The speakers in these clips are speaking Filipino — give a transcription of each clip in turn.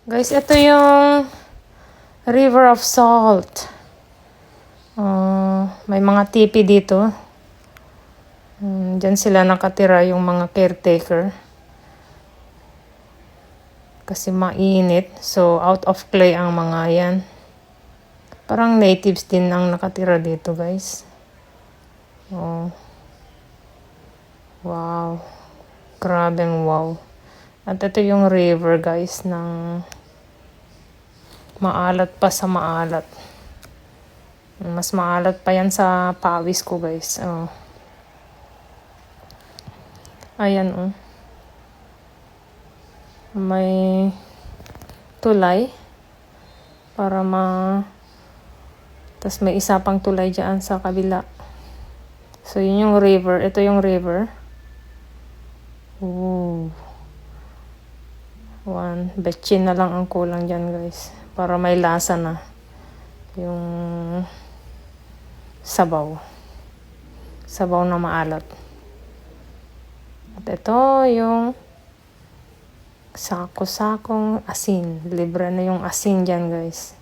Guys, ito yung River of Salt. May mga tipi dito. Diyan sila nakatira yung mga caretaker. Kasi mainit. So, out of clay ang mga yan. Parang natives din ang nakatira dito, guys. Oh. Wow. Grabeng wow. At ito yung river, guys, ng maalat pa sa maalat. Mas maalat pa yan sa pawis ko, guys. Oh. Ayan, oh. May tulay. Para tas may isa pang tulay dyan sa kabila. So, yun yung river. Ito yung river. Ooh. Betchin na lang ang kulang dyan, guys. Para may lasa na. Yung sabaw. Sabaw na maalat. At ito yung sako-sakong asin. Libre na yung asin dyan, guys.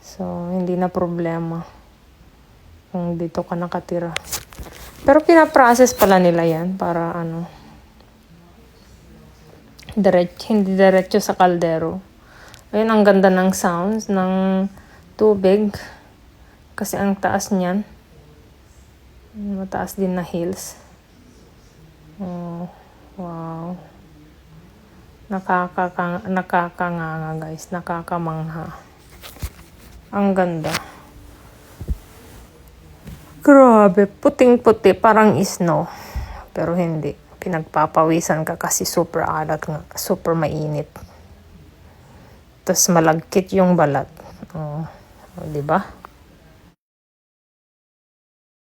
So, hindi na problema kung dito ka nakatira. Pero pinaprocess pala nila yan para hindi diretso sa kaldero. Ayun, ang ganda ng sounds ng tubig. Kasi ang taas niyan. Mataas din na hills. Oh, wow. Nakakanganga, guys. Nakakamangha. Ang ganda. Grabe. Puting-puti. Parang snow. Pero hindi. Pinagpapawisan ka kasi super alat nga. Super mainit. Tapos malagkit yung balat. Oh, diba?